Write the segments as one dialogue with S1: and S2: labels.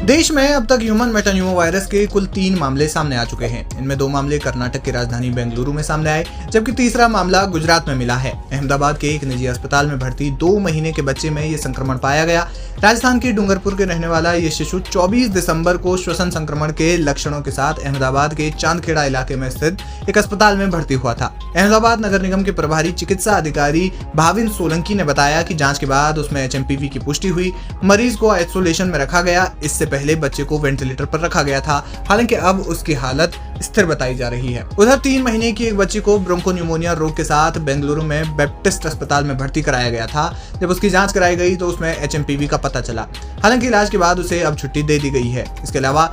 S1: देश में अब तक ह्यूमन मेटान्यूमो वायरस के कुल 3 मामले सामने आ चुके हैं। इनमें 2 मामले कर्नाटक की राजधानी बेंगलुरु में सामने आए, जबकि तीसरा मामला गुजरात में मिला है। अहमदाबाद के एक निजी अस्पताल में भर्ती 2 महीने के बच्चे में ये संक्रमण पाया गया। राजस्थान के डूंगरपुर के रहने वाला ये शिशु 24 दिसंबर को श्वसन संक्रमण के लक्षणों के साथ अहमदाबाद के चांदखेड़ा इलाके में स्थित एक अस्पताल में भर्ती हुआ था। अहमदाबाद नगर निगम के प्रभारी चिकित्सा अधिकारी भाविन सोलंकी ने बताया कि जांच के बाद उसमें HMPV की पुष्टि हुई। मरीज को आइसोलेशन में रखा गया। इससे पहले बच्चे को वेंटिलेटर पर रखा गया था। हालांकि अब उसकी हालत स्थिर बताई जा रही है। उधर 3 महीने की एक बच्ची को ब्रोंकोन्यूमोनिया रोग के साथ बेंगलुरु में बैप्टिस्ट अस्पताल में भर्ती कराया गया था। जब उसकी जांच कराई गई तो उसमें HMPV का पता चला। हालांकि इलाज के बाद उसे अब छुट्टी दे दी गई है। इसके अलावा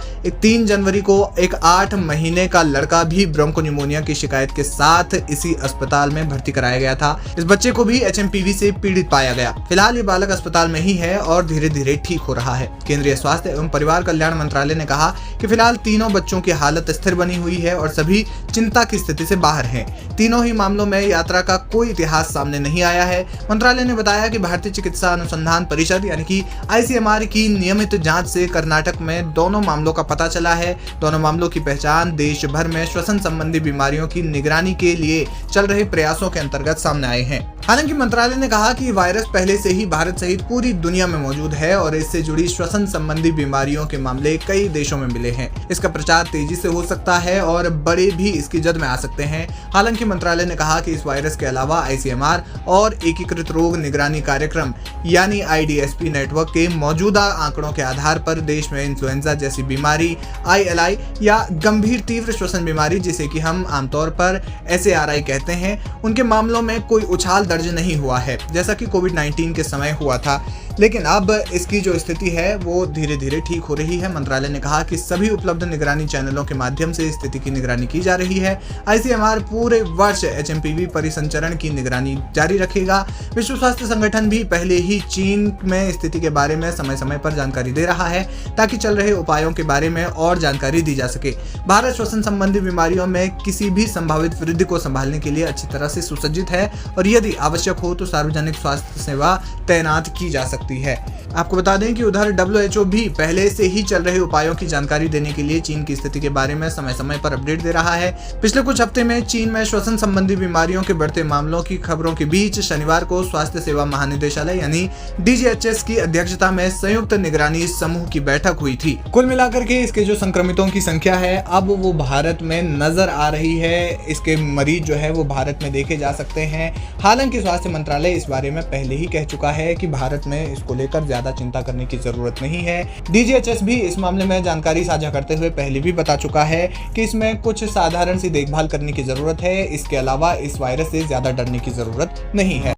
S1: 3 जनवरी को एक 8 महीने का लड़का भी ब्रोंकोन्यूमोनिया की शिकायत के साथ इसी अस्पताल में भर्ती कराया गया था। इस बच्चे को भी HMPV से पीड़ित पाया गया। फिलहाल ये बालक अस्पताल में ही है और धीरे धीरे ठीक हो रहा है। केंद्रीय स्वास्थ्य एवं परिवार कल्याण मंत्रालय ने कहा कि फिलहाल तीनों बच्चों की हालत स्थिर बनी हुई है और सभी चिंता की स्थिति से बाहर हैं। तीनों ही मामलों में यात्रा का कोई इतिहास सामने नहीं आया है। मंत्रालय ने बताया कि भारतीय चिकित्सा अनुसंधान परिषद यानी कि ICMR की नियमित जांच से कर्नाटक में दोनों मामलों का पता चला है। दोनों मामलों की पहचान देश भर में श्वसन संबंधी बीमारियों की निगरानी के लिए चल रहे प्रयासों के अंतर्गत सामने आए हैं। हालांकि मंत्रालय ने कहा कि वायरस पहले से ही भारत सहित पूरी दुनिया में मौजूद है और इससे जुड़ी श्वसन संबंधी बीमारियों के मामले कई देशों में मिले हैं। इसका प्रचार तेजी से हो सकता है और बड़े भी इसकी जद में आ सकते हैं। हालांकि मंत्रालय ने कहा कि इस वायरस के अलावा ICMR और एकीकृत रोग निगरानी कार्यक्रम यानी IDSP नेटवर्क के मौजूदा आंकड़ों के आधार पर देश में इन्फ्लुएंजा जैसी बीमारी, ILI या गंभीर तीव्र श्वसन बीमारी जिसे कि हम आमतौर पर SARI कहते हैं, उनके मामलों में कोई उछाल दर्ज नहीं हुआ है जैसा कि कोविड-19 के समय हुआ था। लेकिन अब इसकी जो स्थिति है वो धीरे धीरे ठीक हो रही है। मंत्रालय ने कहा कि सभी उपलब्ध निगरानी चैनलों के माध्यम से स्थिति की निगरानी की जा रही है। ICMR पूरे वर्ष HMPV परिसंचरण की निगरानी जारी रखेगा। विश्व स्वास्थ्य संगठन भी पहले ही चीन में स्थिति के बारे में समय समय पर जानकारी दे रहा है ताकि चल रहे उपायों के बारे में और जानकारी दी जा सके। भारत श्वसन संबंधी बीमारियों में किसी भी संभावित वृद्धि को संभालने के लिए अच्छी तरह से सुसज्जित है और यदि आवश्यक हो तो सार्वजनिक स्वास्थ्य सेवा तैनात की जा सकती है। आपको बता दें कि उधर WHO भी पहले से ही चल रहे उपायों की जानकारी देने के लिए चीन की स्थिति के बारे में समय समय पर अपडेट दे रहा है। पिछले कुछ हफ्ते में चीन में श्वसन संबंधी बीमारियों के बढ़ते मामलों की खबरों के बीच शनिवार को स्वास्थ्य सेवा महानिदेशालय यानी DGHS की अध्यक्षता में संयुक्त निगरानी समूह की बैठक हुई थी। कुल मिलाकर के इसके जो संक्रमितों की संख्या है अब वो भारत में नजर आ रही है। इसके मरीज जो है वो भारत में देखे जा सकते हैं। हालांकि स्वास्थ्य मंत्रालय इस बारे में पहले ही कह चुका है कि भारत में इसको लेकर ज्यादा चिंता करने की जरूरत नहीं है। DGHS भी इस मामले में जानकारी साझा करते हुए पहले भी बता चुका है कि इसमें कुछ साधारण सी देखभाल करने की जरूरत है। इसके अलावा इस वायरस से ज्यादा डरने की जरूरत नहीं है।